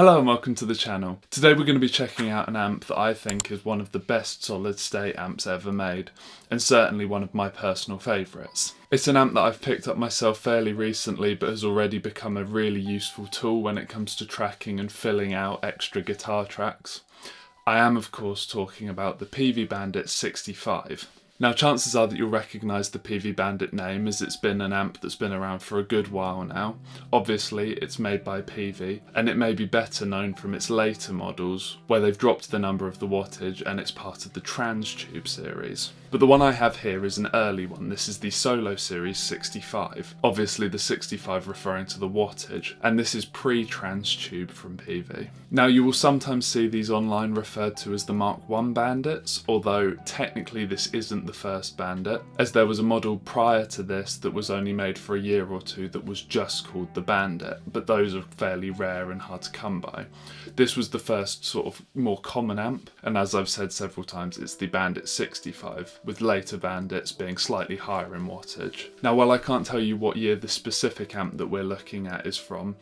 Hello and welcome to the channel. Today we're going to be checking out an amp that I think is one of the best solid state amps ever made, and certainly one of my personal favourites. It's an amp that I've picked up myself fairly recently but has already become a really useful tool when it comes to tracking and filling out extra guitar tracks. I am of course talking about the Peavey Bandit 65. Now chances are that you'll recognise the Peavey Bandit name, as it's been an amp that's been around for a good while now. Obviously it's made by Peavey, and it may be better known from its later models where they've dropped the number of the wattage and it's part of the Trans Tube series. But the one I have here is an early one. This is the Solo Series 65. Obviously the 65 referring to the wattage, and this is pre-Trans Tube from Peavey. Now you will sometimes see these online referred to as the Mark I Bandits, although technically this isn't the first Bandit, as there was a model prior to this that was only made for a year or two that was just called the Bandit, but those are fairly rare and hard to come by. This was the first sort of more common amp, and as I've said several times, it's the Bandit 65, with later Bandits being slightly higher in wattage. Now while I can't tell you what year the specific amp that we're looking at is from,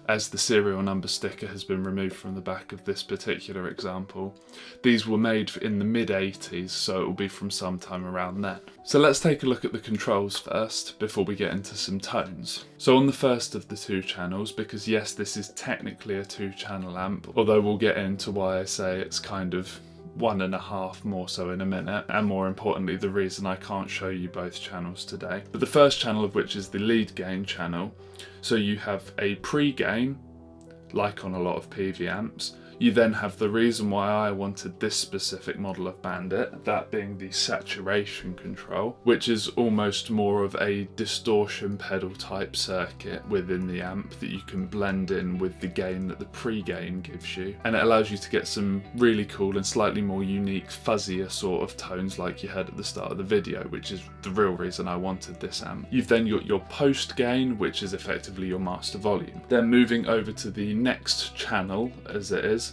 as the serial number sticker has been removed from the back of this particular example, these were made in the mid-80s, so it will be from sometime around then. So let's take a look at the controls first, before we get into some tones. So on the first of the two channels, because yes, this is technically a two-channel amp, although we'll get into why I say it's kind of one and a half more so in a minute, and more importantly the reason I can't show you both channels today. But the first channel of which is the lead gain channel, so you have a pre-gain, like on a lot of Peavey amps. You then have the reason why I wanted this specific model of Bandit, that being the saturation control, which is almost more of a distortion pedal type circuit within the amp that you can blend in with the gain that the pre-gain gives you. And it allows you to get some really cool and slightly more unique, fuzzier sort of tones like you heard at the start of the video, which is the real reason I wanted this amp. You've then got your post gain, which is effectively your master volume. Then moving over to the next channel, as it is,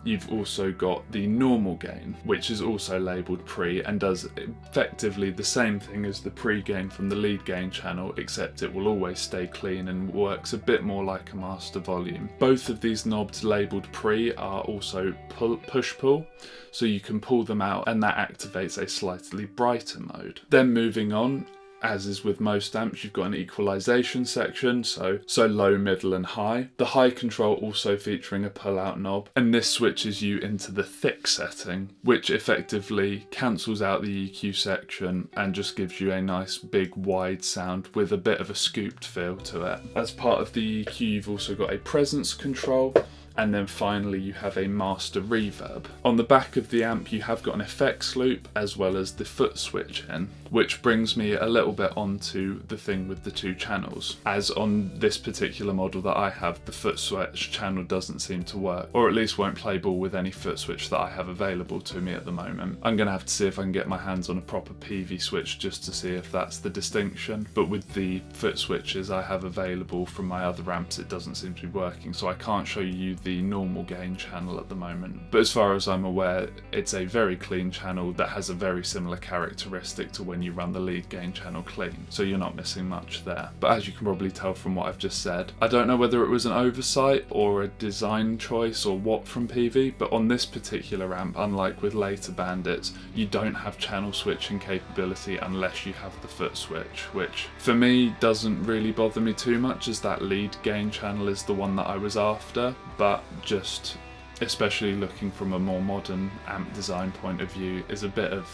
you've also got the normal gain, which is also labelled pre and does effectively the same thing as the pre-gain from the lead gain channel, except it will always stay clean and works a bit more like a master volume. Both of these knobs labelled pre are also push-pull, so you can pull them out and that activates a slightly brighter mode. Then moving on, as is with most amps, you've got an equalization section, so low, middle and high. The high control also featuring a pull-out knob, and this switches you into the thick setting, which effectively cancels out the EQ section and just gives you a nice big wide sound with a bit of a scooped feel to it. As part of the EQ, you've also got a presence control, and then finally you have a master reverb. On the back of the amp you have got an effects loop as well as the foot switch in, which brings me a little bit onto the thing with the two channels. As on this particular model that I have, the foot switch channel doesn't seem to work, or at least won't play ball with any foot switch that I have available to me at the moment. I'm going to have to see if I can get my hands on a proper Peavey switch just to see if that's the distinction, but with the foot switches I have available from my other amps it doesn't seem to be working, so I can't show you the normal gain channel at the moment. But as far as I'm aware, it's a very clean channel that has a very similar characteristic to when you run the lead gain channel clean, so you're not missing much there. But as you can probably tell from what I've just said, I don't know whether it was an oversight or a design choice or what from Peavey, but on this particular amp, unlike with later Bandits, you don't have channel switching capability unless you have the foot switch, which for me doesn't really bother me too much, as that lead gain channel is the one that I was after, but just especially looking from a more modern amp design point of view is a bit of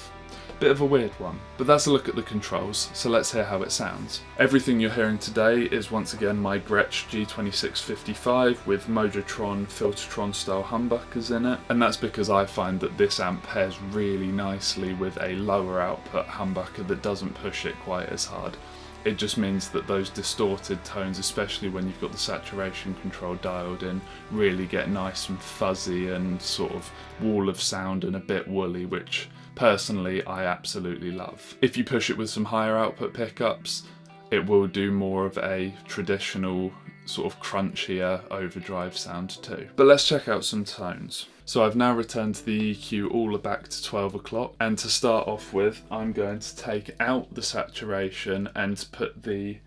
a weird one. But that's a look at the controls, so let's hear how it sounds. Everything you're hearing today is once again my Gretsch G2655 with Modotron, Filtertron style humbuckers in it, and that's because I find that this amp pairs really nicely with a lower output humbucker that doesn't push it quite as hard. It just means that those distorted tones, especially when you've got the saturation control dialed in, really get nice and fuzzy and sort of wall of sound and a bit woolly, which personally I absolutely love. If you push it with some higher output pickups, it will do more of a traditional sort of crunchier overdrive sound too. But let's check out some tones. So I've now returned to the EQ all back to 12 o'clock, and to start off with, I'm going to take out the saturation and put the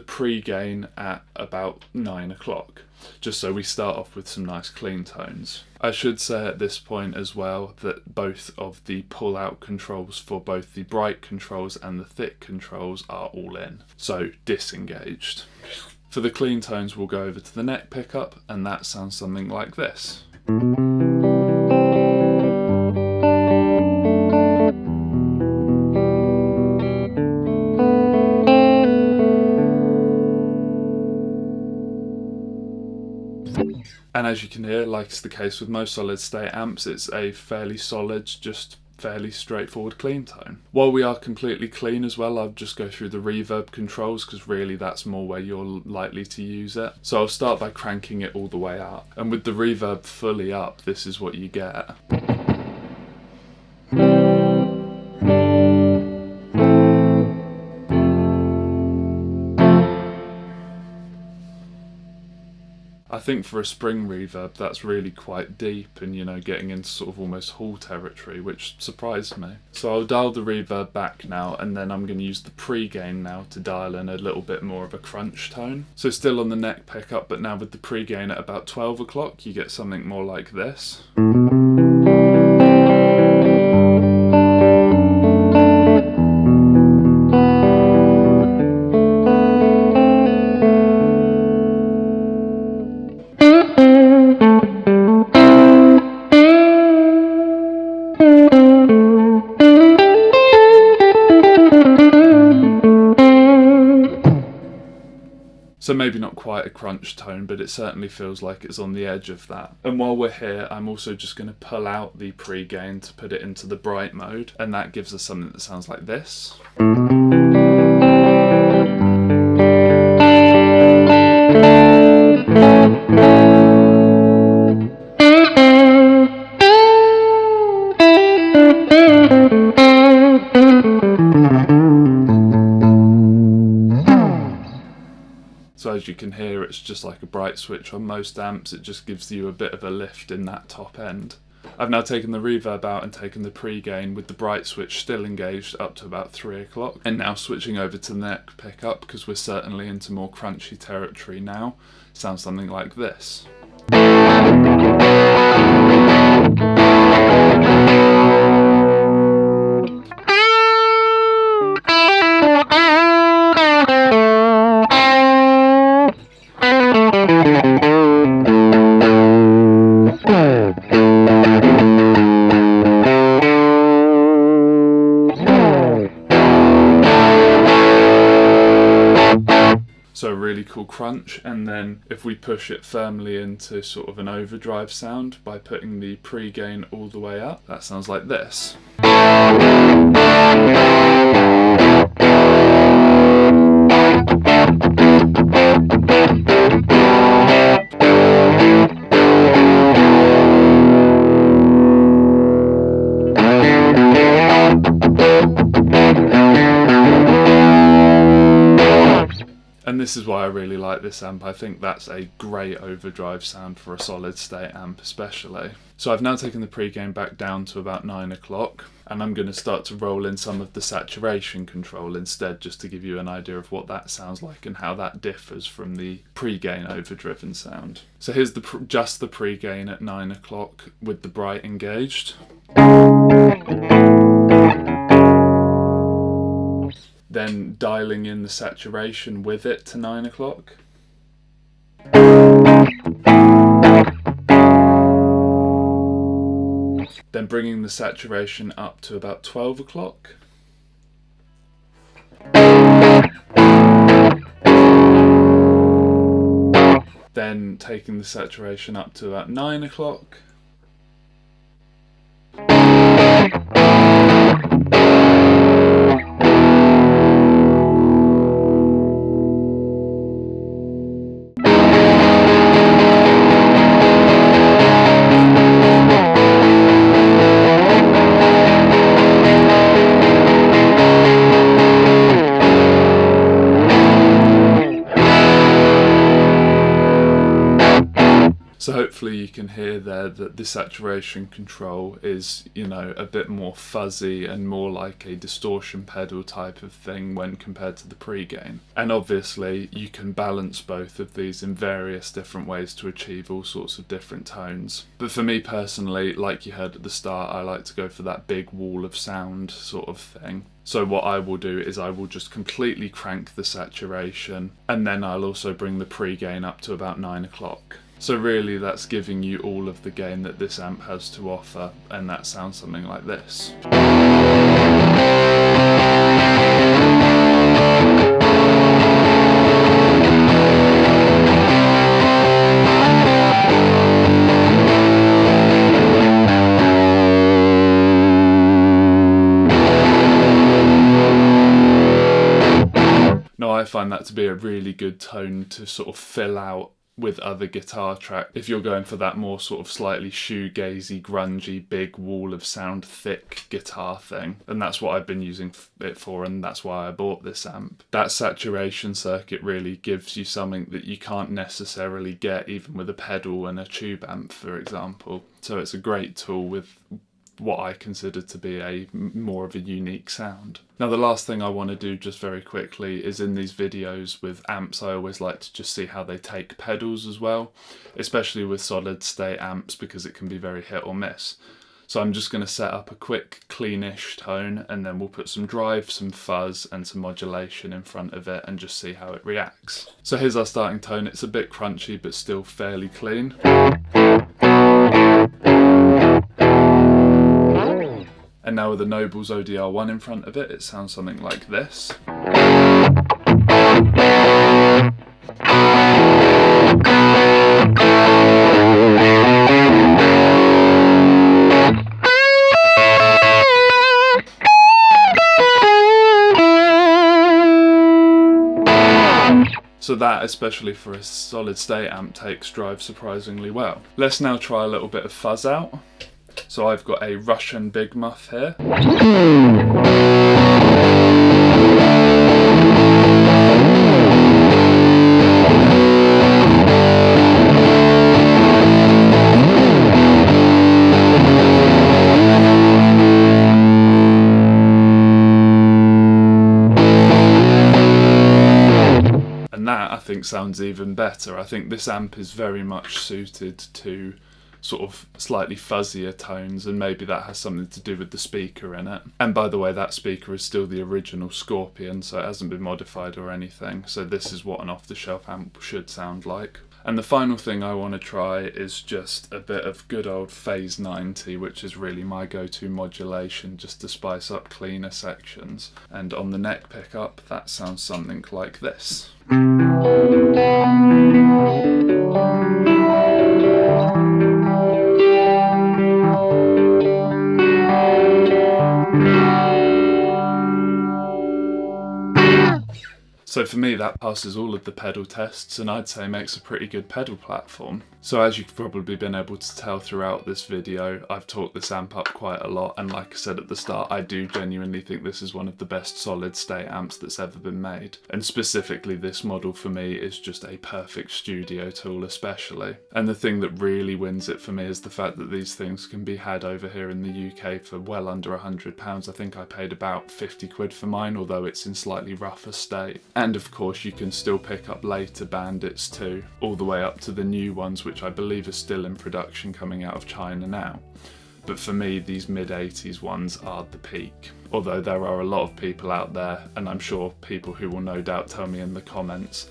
pre-gain at about 9 o'clock, just so we start off with some nice clean tones. I should say at this point as well that both of the pull-out controls for both the bright controls and the thick controls are all in, so disengaged. For the clean tones, we'll go over to the neck pickup, and that sounds something like this. And as you can hear, like is the case with most solid state amps, it's a fairly solid, just fairly straightforward clean tone. While we are completely clean as well, I'll just go through the reverb controls, because really that's more where you're likely to use it. So I'll start by cranking it all the way up, and with the reverb fully up, this is what you get. I think for a spring reverb that's really quite deep and, you know, getting into sort of almost hall territory, which surprised me. So I'll dial the reverb back now, and then I'm going to use the pre-gain now to dial in a little bit more of a crunch tone. So still on the neck pickup, but now with the pre-gain at about 12 o'clock, you get something more like this. So maybe not quite a crunch tone, but it certainly feels like it's on the edge of that. And while we're here, I'm also just going to pull out the pre-gain to put it into the bright mode, and that gives us something that sounds like this. So as you can hear, it's just like a bright switch on most amps. It just gives you a bit of a lift in that top end. I've now taken the reverb out and taken the pre-gain with the bright switch still engaged up to about 3 o'clock. And now switching over to the neck pickup, because we're certainly into more crunchy territory now, sounds something like this. So a really cool crunch, and then if we push it firmly into sort of an overdrive sound by putting the pre-gain all the way up, that sounds like this. And this is why I really like this amp. I think that's a great overdrive sound for a solid state amp especially. So I've now taken the pre-gain back down to about 9 o'clock, and I'm going to start to roll in some of the saturation control instead, just to give you an idea of what that sounds like and how that differs from the pre-gain overdriven sound. So here's just the pre-gain at 9 o'clock with the bright engaged. Then dialing in the saturation with it to 9 o'clock. Then bringing the saturation up to about 12 o'clock. Then taking the saturation up to about 9 o'clock. So hopefully you can hear there that the saturation control is, you know, a bit more fuzzy and more like a distortion pedal type of thing when compared to the pre-gain. And obviously you can balance both of these in various different ways to achieve all sorts of different tones. But for me personally, like you heard at the start, I like to go for that big wall of sound sort of thing. So what I will do is I will just completely crank the saturation, and then I'll also bring the pre-gain up to about 9 o'clock. So really that's giving you all of the gain that this amp has to offer, and that sounds something like this. Now I find that to be a really good tone to sort of fill out with other guitar track if you're going for that more sort of slightly shoegazy, grungy, big wall of sound, thick guitar thing. And that's what I've been using it for, and that's why I bought this amp. That saturation circuit really gives you something that you can't necessarily get even with a pedal and a tube amp, for example. So it's a great tool with what I consider to be a more of a unique sound. Now the last thing I want to do just very quickly is in these videos with amps I always like to just see how they take pedals as well, especially with solid state amps because it can be very hit or miss. So I'm just going to set up a quick cleanish tone and then we'll put some drive, some fuzz and some modulation in front of it and just see how it reacts. So here's our starting tone. It's a bit crunchy but still fairly clean. And now with the Noble's ODR1 in front of it, it sounds something like this. So that, especially for a solid state amp, takes drive surprisingly well. Let's now try a little bit of fuzz out. So I've got a Russian Big Muff here. And that, I think, sounds even better. I think this amp is very much suited to sort of slightly fuzzier tones, and maybe that has something to do with the speaker in it. And by the way, that speaker is still the original Scorpion, so it hasn't been modified or anything. So this is what an off-the-shelf amp should sound like. And the final thing I want to try is just a bit of good old Phase 90, which is really my go-to modulation just to spice up cleaner sections. And on the neck pickup, that sounds something like this. So for me that passes all of the pedal tests and I'd say makes a pretty good pedal platform. So as you've probably been able to tell throughout this video, I've talked this amp up quite a lot, and like I said at the start, I do genuinely think this is one of the best solid state amps that's ever been made. And specifically this model for me is just a perfect studio tool especially. And the thing that really wins it for me is the fact that these things can be had over here in the UK for well under £100. I think I paid about 50 quid for mine, although it's in slightly rougher state. And of course you can still pick up later Bandits too, all the way up to the new ones which I believe are still in production coming out of China now. But for me these mid-80s ones are the peak. Although there are a lot of people out there, and I'm sure people who will no doubt tell me in the comments,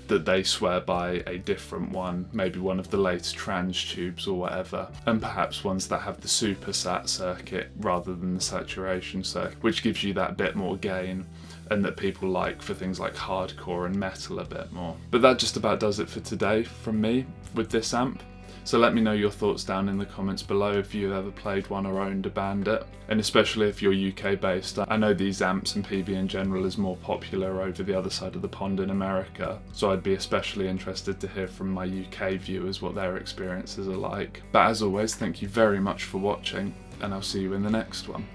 that they swear by a different one, maybe one of the latest trans tubes or whatever, and perhaps ones that have the super sat circuit rather than the saturation circuit, which gives you that bit more gain and that people like for things like hardcore and metal a bit more. But that just about does it for today from me with this amp. So let me know your thoughts down in the comments below if you've ever played one or owned a Bandit, and especially if you're UK based. I know these amps and Peavey in general is more popular over the other side of the pond in America, so I'd be especially interested to hear from my UK viewers what their experiences are like. But as always, thank you very much for watching, and I'll see you in the next one.